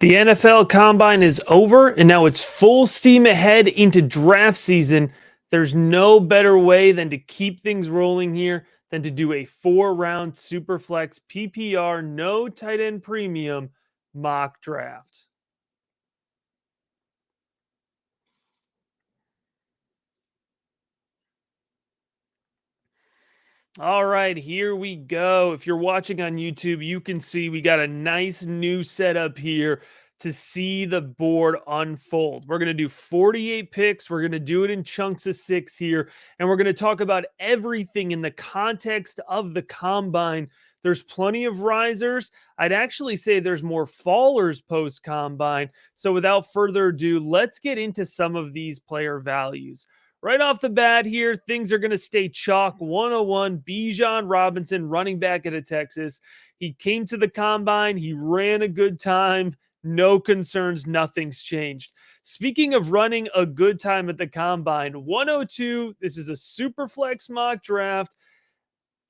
The NFL Combine is over, and now it's full steam ahead into draft season. There's no better way than to keep things rolling here than to do a 4-round Superflex PPR, no tight end premium mock draft. All right, here we go. If you're watching on YouTube, you can see we got a nice new setup here to see the board unfold. We're going to do 48 picks. We're going to do it in chunks of 6 here, and we're going to talk about everything in the context of the combine. There's plenty of risers. I'd actually say there's more fallers post combine. So without further ado, let's get into some of these player values. Right off the bat here, things are going to stay chalk. 101, Bijan Robinson, running back out of Texas. He came to the combine. He ran a good time. No concerns. Nothing's changed. Speaking of running a good time at the combine, 102, this is a super flex mock draft.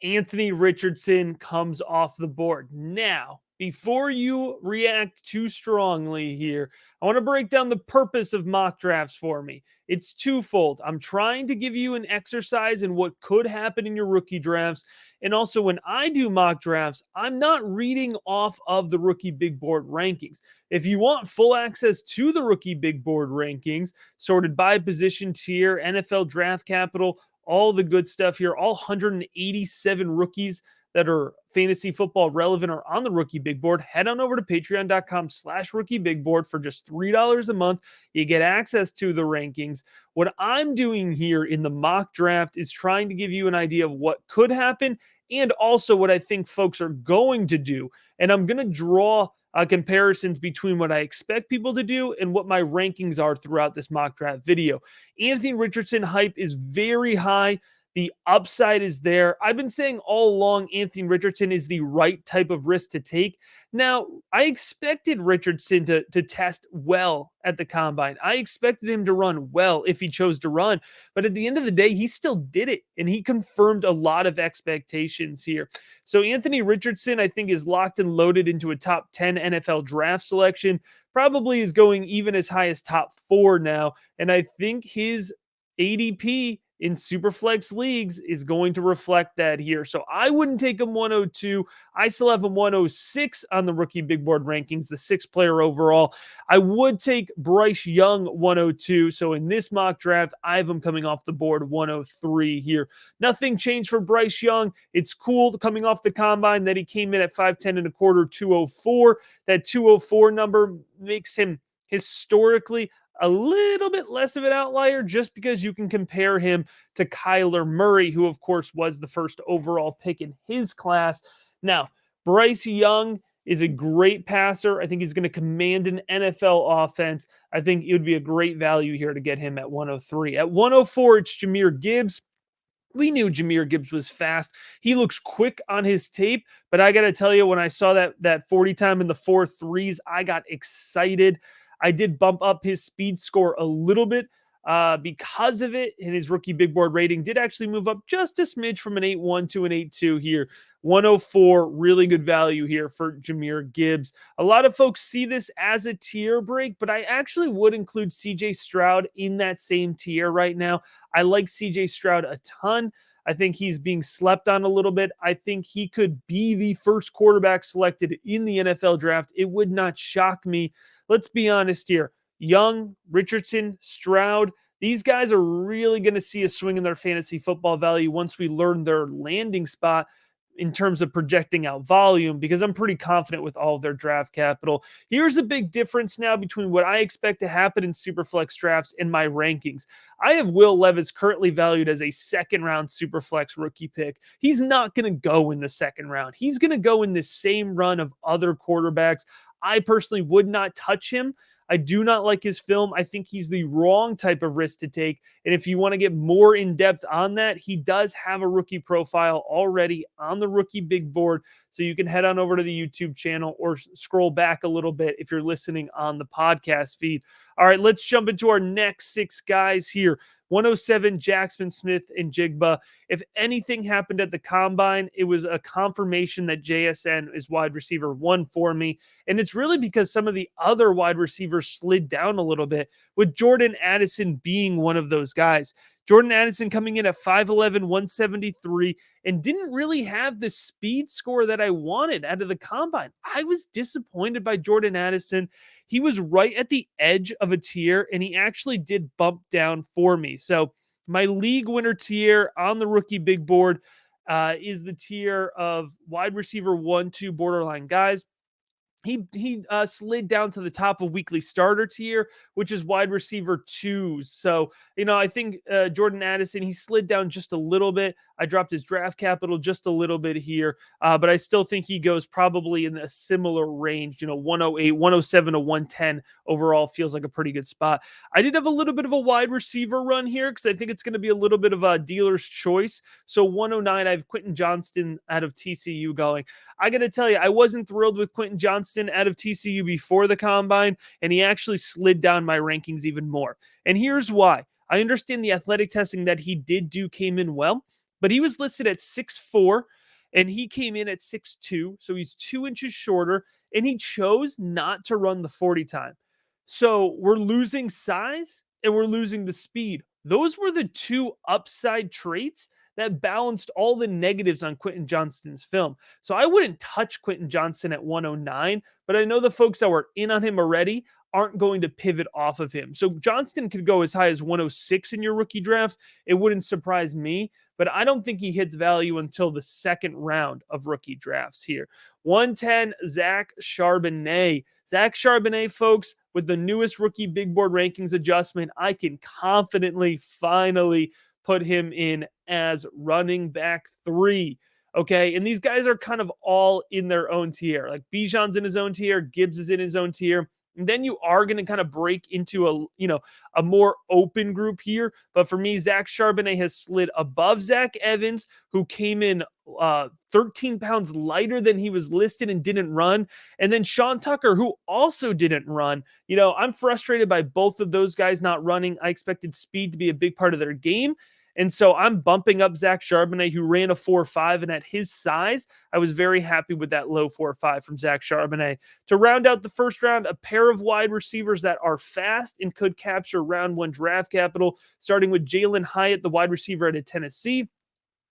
Anthony Richardson comes off the board. Now, before you react too strongly here, I want to break down the purpose of mock drafts for me. It's twofold. I'm trying to give you an exercise in what could happen in your rookie drafts. And also, when I do mock drafts, I'm not reading off of the rookie big board rankings. If you want full access to the rookie big board rankings, sorted by position tier, NFL draft capital, all the good stuff here, all 187 rookies that are fantasy football relevant are on the rookie big board. Head on over to patreon.com/rookie big board for just $3 a month. You get access to the rankings. What I'm doing here in the mock draft is trying to give you an idea of what could happen and also what I think folks are going to do. And I'm going to draw comparisons between what I expect people to do and what my rankings are throughout this mock draft video. Anthony Richardson hype is very high. The upside is there. I've been saying all along Anthony Richardson is the right type of risk to take. Now, I expected Richardson to test well at the combine. I expected him to run well if he chose to run. But at the end of the day, he still did it. And he confirmed a lot of expectations here. So Anthony Richardson, I think, is locked and loaded into a top 10 NFL draft selection. Probably is going even as high as top 4 now. And I think his ADP in Superflex leagues is going to reflect that here. So I wouldn't take him 102. I still have him 106 on the rookie big board rankings, the 6th player overall. I would take Bryce Young 102. So in this mock draft, I have him coming off the board 103 here. Nothing changed for Bryce Young. It's cool coming off the combine that he came in at 5'10 and a quarter, 204. That 204 number makes him historically a little bit less of an outlier just because you can compare him to Kyler Murray, who, of course, was the first overall pick in his class. Now, Bryce Young is a great passer. I think he's going to command an NFL offense. I think it would be a great value here to get him at 103. At 104, it's Jahmyr Gibbs. We knew Jahmyr Gibbs was fast. He looks quick on his tape, but I got to tell you, when I saw that 40 time in the 4.3s, I got excited. I did bump up his speed score a little bit because of it, and his rookie big board rating did actually move up just a smidge from an 8.1 to an 8.2 here. 104, really good value here for Jahmyr Gibbs. A lot of folks see this as a tier break, but I actually would include CJ Stroud in that same tier right now. I like CJ Stroud a ton. I think he's being slept on a little bit. I think he could be the first quarterback selected in the NFL draft. It would not shock me. Let's be honest here. Young, Richardson, Stroud, these guys are really going to see a swing in their fantasy football value once we learn their landing spot in terms of projecting out volume, because I'm pretty confident with all of their draft capital. Here's a big difference now between what I expect to happen in Superflex drafts and my rankings. I have Will Levis currently valued as a 2nd round Superflex rookie pick. He's not going to go in the 2nd round. He's going to go in the same run of other quarterbacks. I personally would not touch him. I do not like his film. I think he's the wrong type of risk to take. And if you want to get more in depth on that, he does have a rookie profile already on the rookie big board. So you can head on over to the YouTube channel or scroll back a little bit if you're listening on the podcast feed. All right, let's jump into our next 6 guys here. 107, Jackson Smith and Jigba. If anything happened at the combine, it was a confirmation that JSN is wide receiver one for me. And it's really because some of the other wide receivers slid down a little bit, with Jordan Addison being one of those guys. Jordan Addison coming in at 5'11, 173, and didn't really have the speed score that I wanted out of the combine. I was disappointed by Jordan Addison. He was right at the edge of a tier, and he actually did bump down for me. So, my league winner tier on the rookie big board is the tier of wide receiver one, two borderline guys. He slid down to the top of weekly starter tier, which is wide receiver twos. So, I think Jordan Addison, he slid down just a little bit. I dropped his draft capital just a little bit here, but I still think he goes probably in a similar range. 108, 107 to 110 overall feels like a pretty good spot. I did have a little bit of a wide receiver run here because I think it's going to be a little bit of a dealer's choice. So 109, I have Quentin Johnston out of TCU going. I got to tell you, I wasn't thrilled with Quentin Johnston out of TCU before the combine, and he actually slid down my rankings even more. And here's why. I understand the athletic testing that he did do came in well, but he was listed at 6'4", and he came in at 6'2", so he's 2 inches shorter, and he chose not to run the 40 time. So we're losing size and we're losing the speed. Those were the two upside traits that balanced all the negatives on Quentin Johnston's film. So I wouldn't touch Quentin Johnston at 109, but I know the folks that were in on him already aren't going to pivot off of him. So Johnston could go as high as 106 in your rookie draft. It wouldn't surprise me, but I don't think he hits value until the second round of rookie drafts here. 110, Zach Charbonnet. Zach Charbonnet, folks, with the newest rookie big board rankings adjustment, I can confidently finally put him in as running back 3. Okay. And these guys are kind of all in their own tier. Like Bijan's in his own tier, Gibbs is in his own tier. And then you are going to kind of break into a more open group here. But for me, Zach Charbonnet has slid above Zach Evans, who came in 13 pounds lighter than he was listed and didn't run. And then Sean Tucker, who also didn't run. I'm frustrated by both of those guys not running. I expected speed to be a big part of their game. And so I'm bumping up Zach Charbonnet, who ran a 4.5, and at his size, I was very happy with that low 4.5 from Zach Charbonnet. To round out the first round, a pair of wide receivers that are fast and could capture round one draft capital, starting with Jalen Hyatt, the wide receiver out of Tennessee,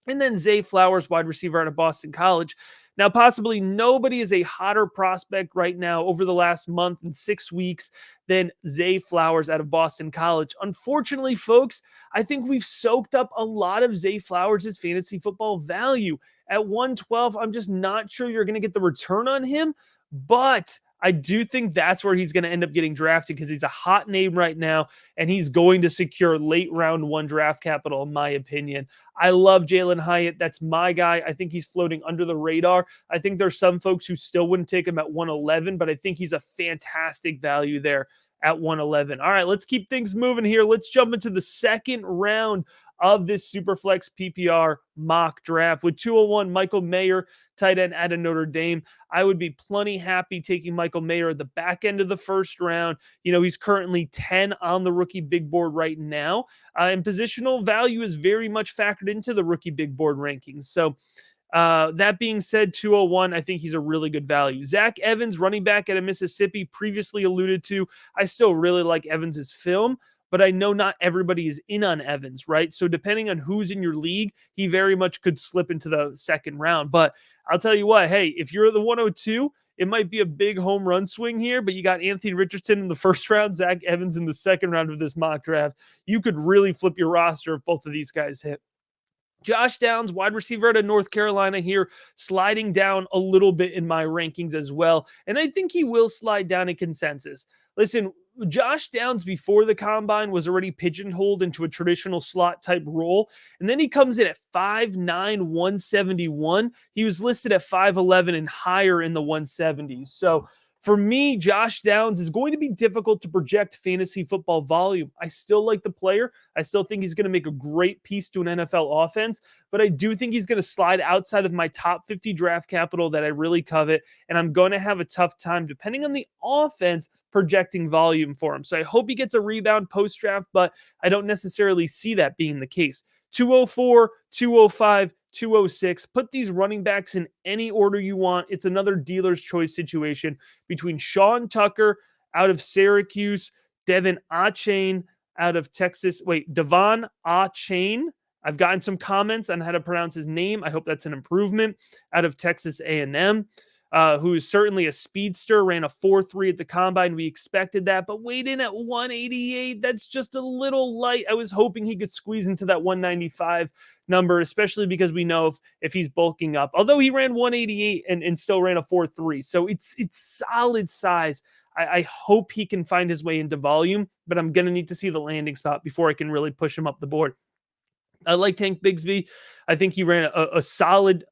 and then Zay Flowers, wide receiver out of Boston College. Now, possibly nobody is a hotter prospect right now over the last month and 6 weeks than Zay Flowers out of Boston College. Unfortunately, folks, I think we've soaked up a lot of Zay Flowers' fantasy football value. At 112, I'm just not sure you're going to get the return on him, but I do think that's where he's going to end up getting drafted because he's a hot name right now, and he's going to secure late round one draft capital, in my opinion. I love Jalen Hyatt. That's my guy. I think he's floating under the radar. I think there's some folks who still wouldn't take him at 111, but I think he's a fantastic value there at 111. All right, let's keep things moving here. Let's jump into the second round of this Superflex PPR mock draft with 201 Michael Mayer, tight end out of Notre Dame. I would be plenty happy taking Michael Mayer at the back end of the first round. He's currently 10 on the rookie big board right now. And positional value is very much factored into the rookie big board rankings. So that being said, 201, I think he's a really good value. Zach Evans, running back out of Mississippi, previously alluded to. I still really like Evans's film, but I know not everybody is in on Evans, right? So depending on who's in your league, he very much could slip into the second round. But I'll tell you what, hey, if you're the 102, it might be a big home run swing here, but you got Anthony Richardson in the first round, Zach Evans in the second round of this mock draft. You could really flip your roster if both of these guys hit. Josh Downs, wide receiver out of North Carolina here, sliding down a little bit in my rankings as well. And I think he will slide down in consensus. Listen, Josh Downs before the combine was already pigeonholed into a traditional slot type role. And then he comes in at 5'9", 171. He was listed at 5'11" and higher in the 170s. So for me, Josh Downs is going to be difficult to project fantasy football volume. I still like the player. I still think he's going to make a great piece to an NFL offense, but I do think he's going to slide outside of my top 50 draft capital that I really covet, and I'm going to have a tough time, depending on the offense, projecting volume for him. So I hope he gets a rebound post-draft, but I don't necessarily see that being the case. 204, 205, 206. Put these running backs in any order you want. It's another dealer's choice situation between Sean Tucker out of Syracuse, Devon Achane out of Texas. Wait, Devon Achane. I've gotten some comments on how to pronounce his name. I hope that's an improvement. Out of Texas A&M, who is certainly a speedster, ran a 4.3 at the combine. We expected that, but weighed in at 188. That's just a little light. I was hoping he could squeeze into that 195 number, especially because we know if he's bulking up. Although he ran 188 and still ran a 4.3. So it's solid size. I hope he can find his way into volume, but I'm going to need to see the landing spot before I can really push him up the board. I like Tank Bigsby. I think he ran a solid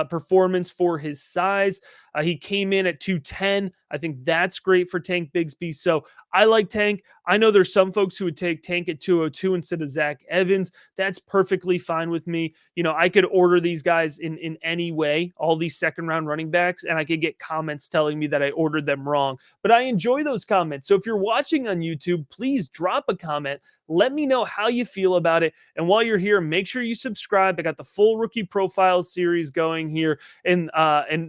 performance for his size. He came in at 210. I think that's great for Tank Bigsby. So I like Tank. I know there's some folks who would take Tank at 202 instead of Zach Evans. That's perfectly fine with me. You know, I could order these guys in any way, all these second round running backs, and I could get comments telling me that I ordered them wrong. But I enjoy those comments. So if you're watching on YouTube, please drop a comment. Let me know how you feel about it. And while you're here, make sure you subscribe. I got the full rookie profile series going here, and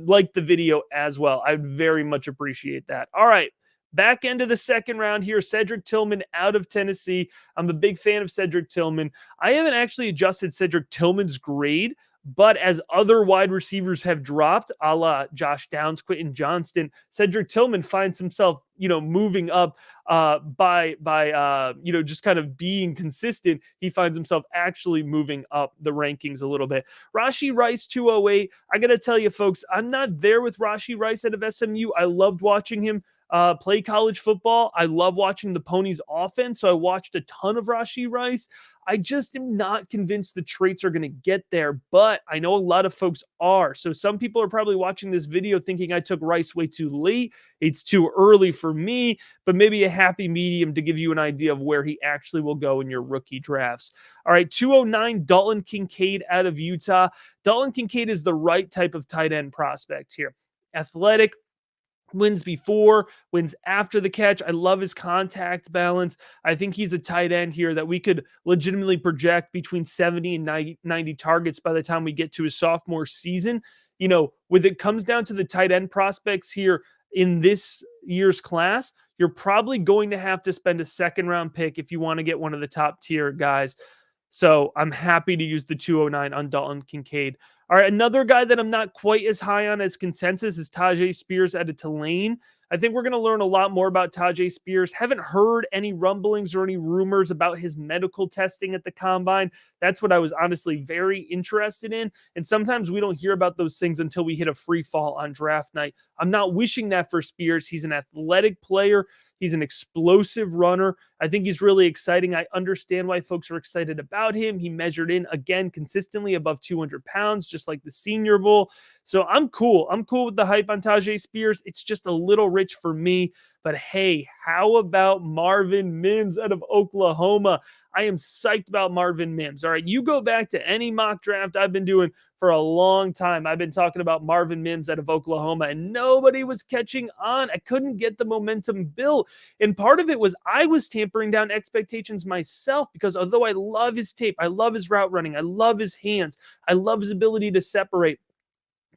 like the video as well. I'd very much appreciate that. All right. Back end of the second round here, Cedric Tillman out of Tennessee. I'm a big fan of Cedric Tillman. I haven't actually adjusted Cedric Tillman's grade, but as other wide receivers have dropped, a la Josh Downs, Quentin Johnston, Cedric Tillman finds himself, moving up by just kind of being consistent. He finds himself actually moving up the rankings a little bit. Rashee Rice, 208. I got to tell you, folks, I'm not there with Rashee Rice out of SMU. I loved watching him play college football. I love watching the Ponies offense. So I watched a ton of Rashee Rice. I just am not convinced the traits are going to get there, but I know a lot of folks are. So some people are probably watching this video thinking I took Rice way too late. It's too early for me, but maybe a happy medium to give you an idea of where he actually will go in your rookie drafts. All right, 209, Dalton Kincaid out of Utah. Dalton Kincaid is the right type of tight end prospect here. Athletic, wins before, wins after the catch. I love his contact balance. I think he's a tight end here that we could legitimately project between 70 and 90 targets by the time we get to his sophomore season. When it comes down to the tight end prospects here in this year's class, you're probably going to have to spend a second round pick if you want to get one of the top tier guys. So I'm happy to use the 209 on Dalton Kincaid. All right, another guy that I'm not quite as high on as consensus is Tyjae Spears out of Tulane. I think we're going to learn a lot more about Tyjae Spears. Haven't heard any rumblings or any rumors about his medical testing at the combine. That's what I was honestly very interested in. And sometimes we don't hear about those things until we hit a free fall on draft night. I'm not wishing that for Spears. He's an athletic player. He's an explosive runner. I think he's really exciting. I understand why folks are excited about him. He measured in, again, consistently above 200 pounds, just like the Senior Bowl. So I'm cool. I'm cool with the hype on Tyjae Spears. It's just a little rich for me. But hey, how about Marvin Mims out of Oklahoma? I am psyched about Marvin Mims. All right, you go back to any mock draft I've been doing for a long time. I've been talking about Marvin Mims out of Oklahoma, and nobody was catching on. I couldn't get the momentum built. And part of it was I was tampering down expectations myself because although I love his tape, I love his route running, I love his hands, I love his ability to separate,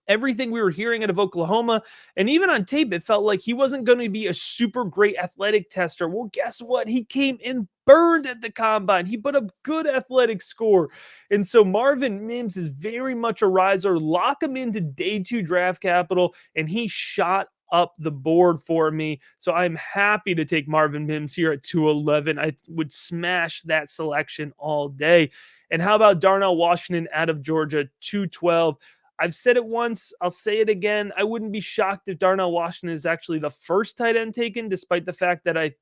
everything we were hearing out of Oklahoma, and even on tape, it felt like he wasn't going to be a super great athletic tester. Well, guess what? He came in burned at the combine. He put a good athletic score. And so Marvin Mims is very much a riser. Lock him into day 2 draft capital, and he shot up the board for me. So I'm happy to take Marvin Mims here at 211. I would smash that selection all day. And how about Darnell Washington out of Georgia, 212? I've said it once, I'll say it again. I wouldn't be shocked if Darnell Washington is actually the first tight end taken, despite the fact that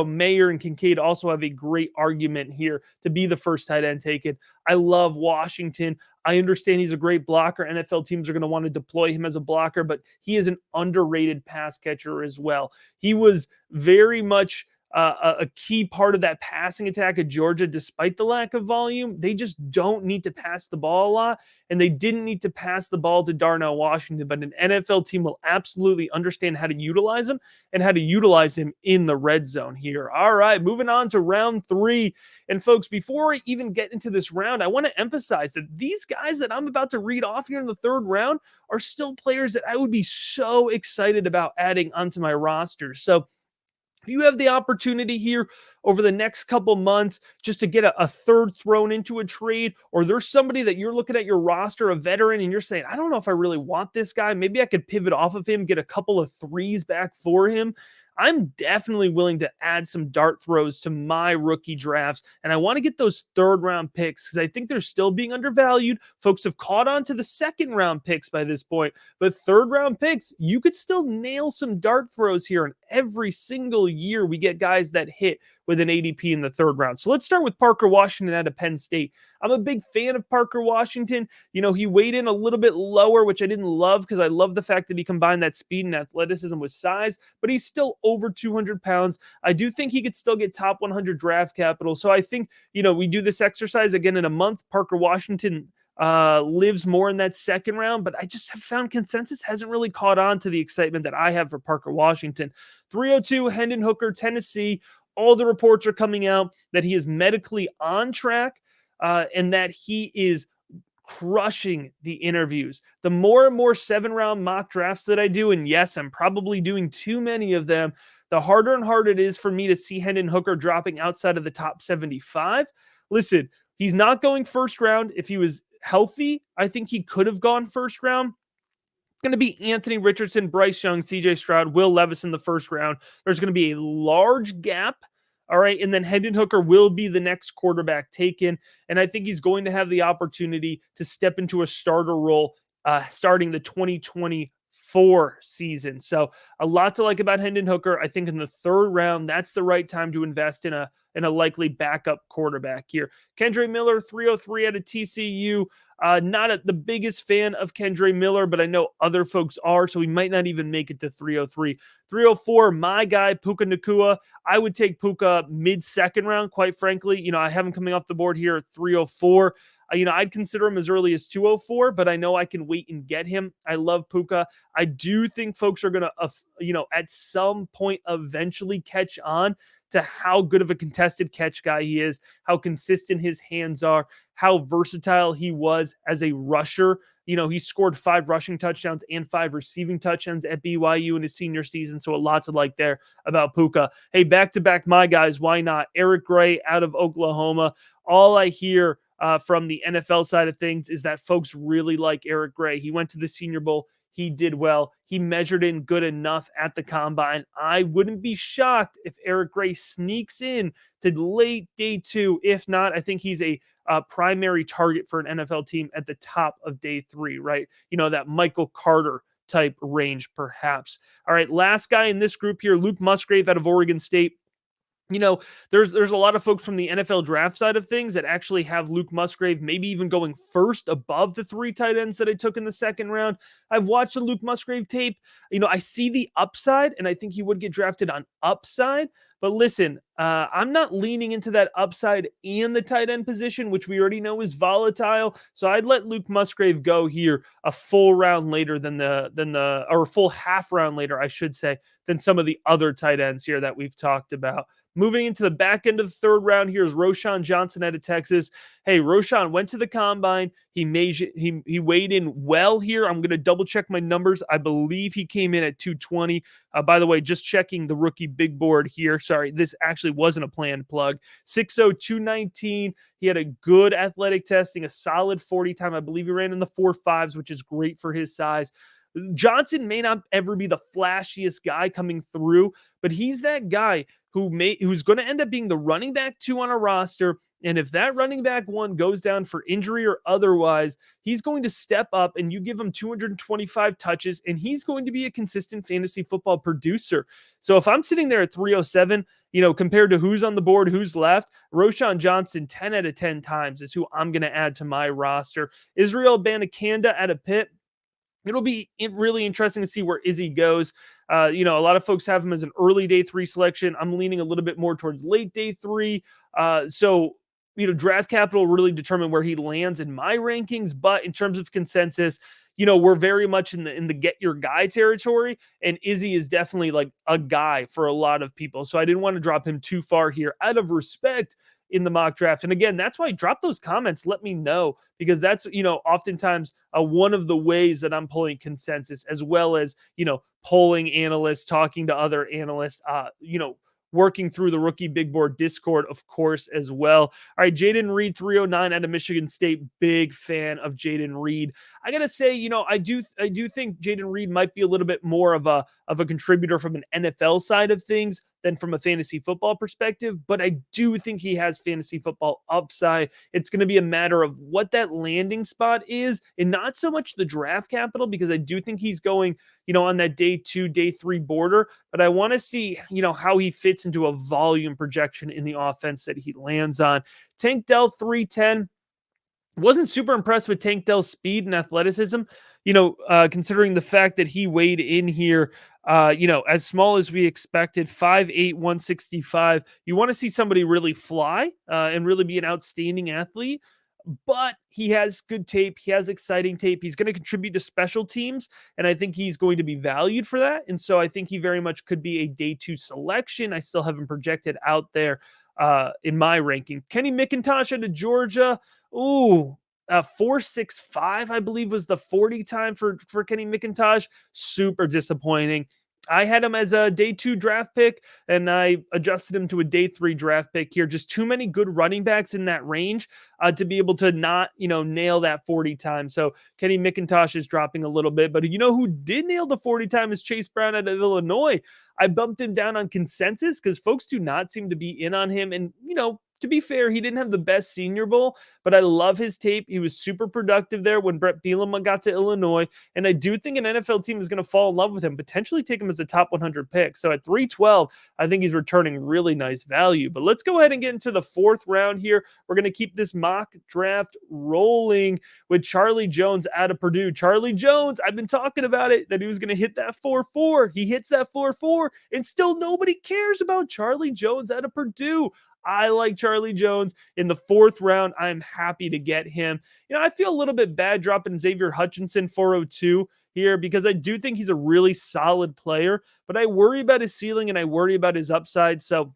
Mayer and Kincaid also have a great argument here to be the first tight end taken. I love Washington. I understand he's a great blocker. NFL teams are going to want to deploy him as a blocker, but he is an underrated pass catcher as well. He was very much a key part of that passing attack of Georgia, despite the lack of volume. They just don't need to pass the ball a lot, and they didn't need to pass the ball to Darnell Washington. But an NFL team will absolutely understand how to utilize him and how to utilize him in the red zone here. All right, moving on to round 3. And folks, before I even get into this round, I want to emphasize that these guys that I'm about to read off here in the 3rd round are still players that I would be so excited about adding onto my roster. So if you have the opportunity here over the next couple months just to get a third thrown into a trade, or there's somebody that you're looking at your roster, a veteran, and you're saying, I don't know if I really want this guy. Maybe I could pivot off of him, get a couple of threes back for him. I'm definitely willing to add some dart throws to my rookie drafts. And I want to get those 3rd round picks because I think they're still being undervalued. Folks have caught on to the 2nd round picks by this point, but 3rd round picks, you could still nail some dart throws here. And every single year we get guys that hit with an ADP in the 3rd round. So let's start with Parker Washington out of Penn State. I'm a big fan of Parker Washington. You know, he weighed in a little bit lower, which I didn't love because I love the fact that he combined that speed and athleticism with size, but he's still over 200 pounds. I do think he could still get top 100 draft capital. So I think, you know, we do this exercise again in a month. Parker Washington lives more in that 2nd round, but I just have found consensus hasn't really caught on to the excitement that I have for Parker Washington. 302, Hendon Hooker, Tennessee. All the reports are coming out that he is medically on track and that he is crushing the interviews. The more and more 7-round mock drafts that I do, and yes, I'm probably doing too many of them, the harder and harder it is for me to see Hendon Hooker dropping outside of the top 75. Listen, he's not going 1st round. If he was healthy, I think he could have gone 1st round. Going to be Anthony Richardson, Bryce Young, CJ Stroud, Will Levis in the 1st round. There's going to be a large gap. All right. And then Hendon Hooker will be the next quarterback taken. And I think he's going to have the opportunity to step into a starter role starting the 2024 season. So a lot to like about Hendon Hooker. I think in the 3rd round, that's the right time to invest in a likely backup quarterback here. Kendre Miller, 303 out of TCU. Not the biggest fan of Kendre Miller, but I know other folks are, so he might not even make it to 303. 304, my guy, Puka Nacua. I would take Puka mid-2nd round, quite frankly. You know, I have him coming off the board here at 304. You know, I'd consider him as early as 204, but I know I can wait and get him. I love Puka. I do think folks are going to, you know, at some point eventually catch on to how good of a contested catch guy he is, how consistent his hands are, how versatile he was as a rusher. You know, he scored 5 rushing touchdowns and 5 receiving touchdowns at BYU in his senior season. So a lot to like there about Puka. Hey, back-to-back my guys, why not? Eric Gray out of Oklahoma. All I hear from the NFL side of things is that folks really like Eric Gray. He went to the Senior Bowl. He did well. He measured in good enough at the combine. I wouldn't be shocked if Eric Gray sneaks in to late day 2. If not, I think he's a primary target for an NFL team at the top of day 3, right? You know, that Michael Carter type range, perhaps. All right, last guy in this group here, Luke Musgrave out of Oregon State. You know, there's a lot of folks from the NFL draft side of things that actually have Luke Musgrave maybe even going 1st above the 3 tight ends that I took in the 2nd round. I've watched the Luke Musgrave tape. You know, I see the upside, and I think he would get drafted on upside. But listen, I'm not leaning into that upside and the tight end position, which we already know is volatile. So I'd let Luke Musgrave go here a full round later than or a full half round later, I should say, than some of the other tight ends here that we've talked about. Moving into the back end of the 3rd round, here's Roschon Johnson out of Texas. Hey, Roschon went to the combine. He weighed in well here. I'm going to double check my numbers. I believe he came in at 220. By the way, just checking the rookie big board here. Sorry, this actually wasn't a planned plug. 6'0", 219. He had a good athletic testing, a solid 40 time. I believe he ran in the 4.5s, which is great for his size. Johnson may not ever be the flashiest guy coming through, but he's that guy who's going to end up being the running back 2 on a roster. And if that running back 1 goes down for injury or otherwise, he's going to step up and you give him 225 touches and he's going to be a consistent fantasy football producer. So if I'm sitting there at 307, you know, compared to who's on the board, who's left, Roschon Johnson 10 out of 10 times is who I'm going to add to my roster. Israel Abanikanda at a Pitt. It'll be really interesting to see where Izzy goes. A lot of folks have him as an early day 3 selection. I'm leaning a little bit more towards late day 3. Draft capital really determine where he lands in my rankings. But in terms of consensus, we're very much in the get your guy territory, and Izzy is definitely like a guy for a lot of people. So I didn't want to drop him too far here out of respect in the mock draft. And again, that's why drop those comments. Let me know, because that's, oftentimes one of the ways that I'm pulling consensus, as well as, polling analysts, talking to other analysts, working through the rookie big board Discord, of course, as well. All right, Jaden Reed, 309 out of Michigan State. Big fan of Jaden Reed. I gotta say, I do think Jaden Reed might be a little bit more of a contributor from an NFL side of things than from a fantasy football perspective, but I do think he has fantasy football upside. It's going to be a matter of what that landing spot is, and not so much the draft capital, because I do think he's going, on that day 2, day 3 border, but I want to see, how he fits into a volume projection in the offense that he lands on. Tank Dell 310. Wasn't super impressed with Tank Dell's speed and athleticism, considering the fact that he weighed in here, as small as we expected, 5'8", 165. You want to see somebody really fly and really be an outstanding athlete, but he has good tape. He has exciting tape. He's going to contribute to special teams, and I think he's going to be valued for that. And so I think he very much could be a day 2 selection. I still haven't projected out there in my ranking. Kenny McIntosh out of Georgia. Ooh, 4.65, I believe, was the 40 time for Kenny McIntosh. Super disappointing. I had him as a day 2 draft pick, and I adjusted him to a day 3 draft pick here. Just too many good running backs in that range to be able to not, nail that 40 time. So Kenny McIntosh is dropping a little bit, but who did nail the 40 time is Chase Brown out of Illinois. I bumped him down on consensus because folks do not seem to be in on him. And, to be fair, he didn't have the best Senior Bowl, but I love his tape. He was super productive there when Brett Bielema got to Illinois. And I do think an NFL team is going to fall in love with him, potentially take him as a top 100 pick. So at 312, I think he's returning really nice value. But let's go ahead and get into the 4th round here. We're going to keep this mock draft rolling with Charlie Jones out of Purdue. Charlie Jones, I've been talking about it, that he was going to hit that 4.4. He hits that 4.4, and still nobody cares about Charlie Jones out of Purdue. I like Charlie Jones in the 4th round. I'm happy to get him. I feel a little bit bad dropping Xavier Hutchinson 402 here, because I do think he's a really solid player, but I worry about his ceiling and I worry about his upside. So,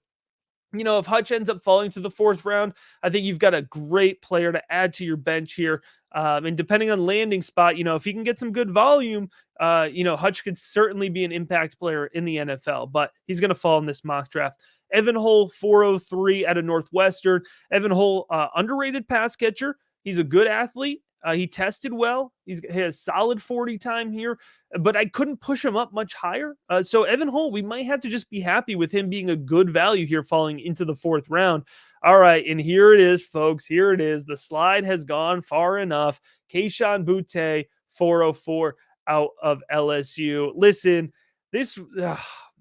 if Hutch ends up falling to the 4th round, I think you've got a great player to add to your bench here. And depending on landing spot, if he can get some good volume, Hutch could certainly be an impact player in the NFL, but he's going to fall in this mock draft. Evan Hull, 403 out of Northwestern. Evan Hull, underrated pass catcher. He's a good athlete. He tested well. He has solid 40 time here, but I couldn't push him up much higher. So Evan Hull, we might have to just be happy with him being a good value here falling into the 4th round. All right, and here it is, folks. Here it is. The slide has gone far enough. Kayshon Boutte, 404 out of LSU. Listen, this,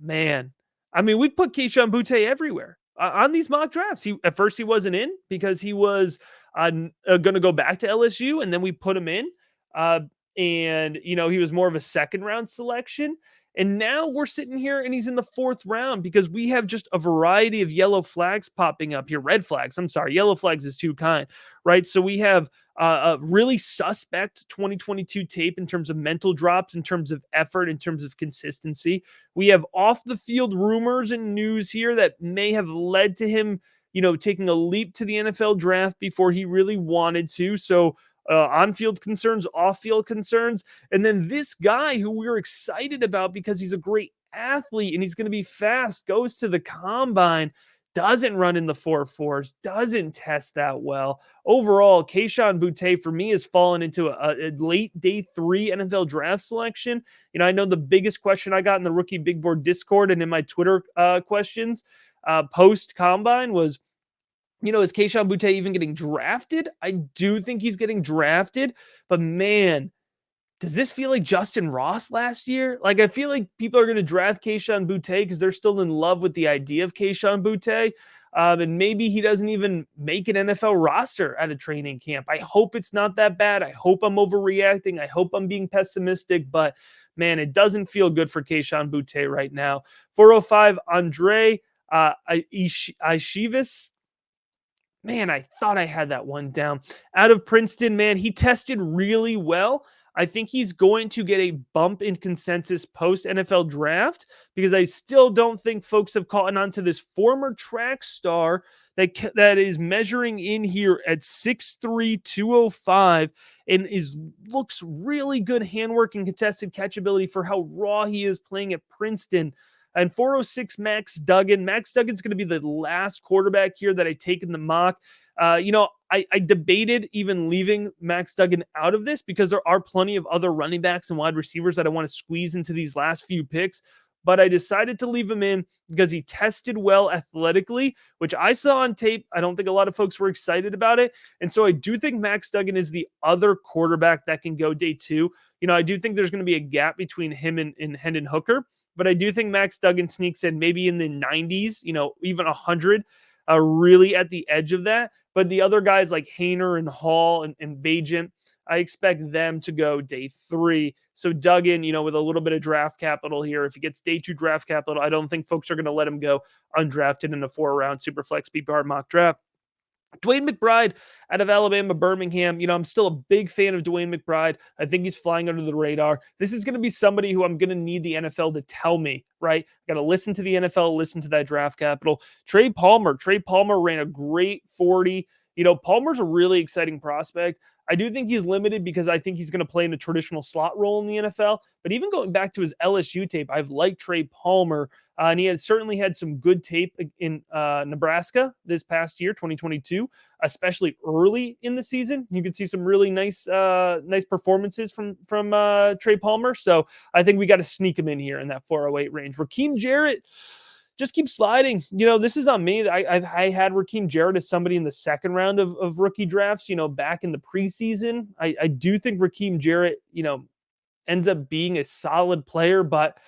man. I mean, we put Kayshon Boutte everywhere on these mock drafts. At first he wasn't in because he was going to go back to LSU, and then we put him in. And he was more of a 2nd round selection. And now we're sitting here and he's in the 4th round because we have just a variety of yellow flags popping up here. Red flags. I'm sorry. Yellow flags is too kind, right? So we have a really suspect 2022 tape in terms of mental drops, in terms of effort, in terms of consistency. We have off the field rumors and news here that may have led to him, taking a leap to the NFL draft before he really wanted to. So on-field concerns, off-field concerns. And then this guy who we were excited about because he's a great athlete and he's going to be fast, goes to the combine, doesn't run in the 4.4s, doesn't test that well. Overall, Kayshon Boutte for me has fallen into a late day 3 NFL draft selection. I know the biggest question I got in the Rookie Big Board Discord and in my Twitter questions post-combine was, is Kayshon Boutte even getting drafted? I do think he's getting drafted, but man, does this feel like Justin Ross last year? Like, I feel like people are going to draft Kayshon Boutte because they're still in love with the idea of Kayshon Boutte. And maybe he doesn't even make an NFL roster at a training camp. I hope it's not that bad. I hope I'm overreacting. I hope I'm being pessimistic, but man, it doesn't feel good for Kayshon Boutte right now. 405, Andre Ishivas. Man, I thought I had that one down. Out of Princeton, man, he tested really well. I think he's going to get a bump in consensus post NFL draft because I still don't think folks have caught on to this former track star that is measuring in here at 6'3", 205 and looks really good handwork and contested catchability for how raw he is playing at Princeton. And 406, Max Duggan. Max Duggan's going to be the last quarterback here that I take in the mock. I debated even leaving Max Duggan out of this because there are plenty of other running backs and wide receivers that I want to squeeze into these last few picks. But I decided to leave him in because he tested well athletically, which I saw on tape. I don't think a lot of folks were excited about it. And so I do think Max Duggan is the other quarterback that can go day two. I do think there's going to be a gap between him and Hendon Hooker. But I do think Max Duggan sneaks in maybe in the 90s, even 100, really at the edge of that. But the other guys like Haener and Hall and Bagent, I expect them to go day three. So Duggan, with a little bit of draft capital here, if he gets day two draft capital, I don't think folks are going to let him go undrafted in a 4-round Superflex PPR mock draft. DeWayne McBride out of Alabama, Birmingham. I'm still a big fan of DeWayne McBride. I think he's flying under the radar. This is going to be somebody who I'm going to need the NFL to tell me, right? I got to listen to the NFL, listen to that draft capital. Trey Palmer ran a great 40. Palmer's a really exciting prospect. I do think he's limited because I think he's going to play in a traditional slot role in the NFL. But even going back to his LSU tape, I've liked Trey Palmer. And he had certainly had some good tape in Nebraska this past year, 2022, especially early in the season. You could see some really nice performances from Trey Palmer. So I think we got to sneak him in here in that 408 range. Raheem Jarrett just keep sliding. This is not me. I had Raheem Jarrett as somebody in the second round of rookie drafts, back in the preseason. I do think Raheem Jarrett, ends up being a solid player, but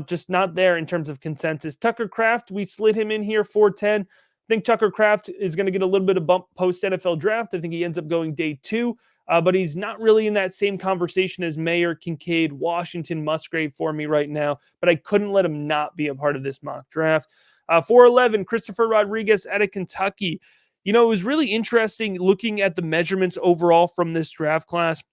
just not there in terms of consensus. Tucker Kraft, we slid him in here 410. I think Tucker Kraft is going to get a little bit of bump post NFL draft. I think he ends up going day two, but he's not really in that same conversation as Mayer, Kincaid, Washington, Musgrave for me right now. But I couldn't let him not be a part of this mock draft. 411, Christopher Rodriguez out of Kentucky. It was really interesting looking at the measurements overall from this draft class.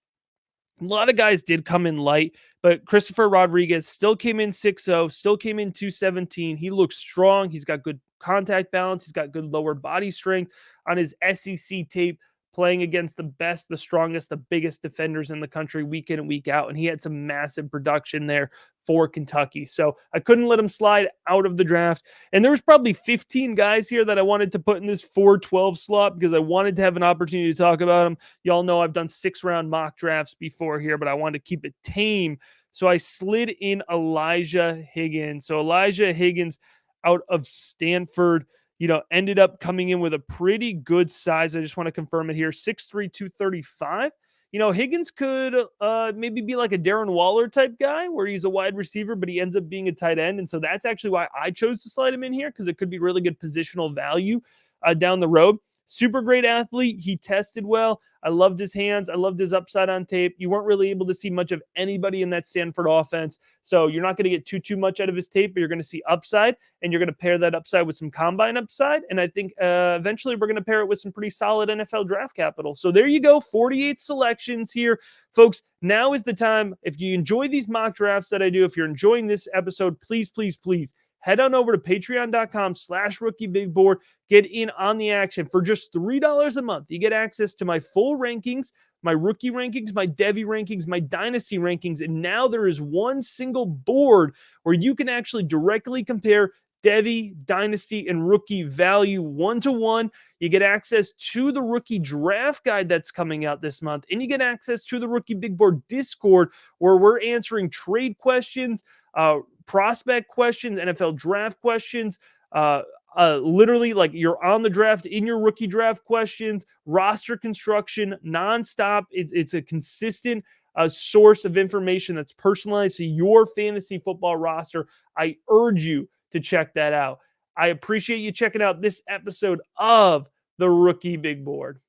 A lot of guys did come in light, but Christopher Rodriguez still came in 6'0", still came in 217. He looks strong. He's got good contact balance. He's got good lower body strength on his SEC tape, playing against the best, the strongest, the biggest defenders in the country week in and week out. And he had some massive production there for Kentucky. So I couldn't let him slide out of the draft. And there was probably 15 guys here that I wanted to put in this 412 slot because I wanted to have an opportunity to talk about them. Y'all know I've done 6-round mock drafts before here, but I wanted to keep it tame. So I slid in Elijah Higgins. So Elijah Higgins out of Stanford, ended up coming in with a pretty good size. I just want to confirm it here. 6'3", 235. Higgins could maybe be like a Darren Waller type guy where he's a wide receiver, but he ends up being a tight end. And so that's actually why I chose to slide him in here, because it could be really good positional value down the road. Super great athlete. He tested well. I loved his hands. I loved his upside on tape. You weren't really able to see much of anybody in that Stanford offense. So you're not going to get too much out of his tape, but you're going to see upside, and you're going to pair that upside with some combine upside. And I think eventually we're going to pair it with some pretty solid NFL draft capital. So there you go. 48 selections here, folks. Now is the time. If you enjoy these mock drafts that I do, if you're enjoying this episode, please head on over to patreon.com/rookiebigboard. Get in on the action. For just $3 a month, you get access to my full rankings, my rookie rankings, my Devy rankings, my dynasty rankings. And now there is one single board where you can actually directly compare Devy, dynasty, and rookie value 1-to-1. You get access to the rookie draft guide that's coming out this month. And you get access to the Rookie Big Board Discord, where we're answering trade questions, prospect questions, NFL draft questions, literally like you're on the draft in your rookie draft questions, roster construction, nonstop. It's a consistent source of information that's personalized to your fantasy football roster. I urge you to check that out. I appreciate you checking out this episode of the Rookie Big Board.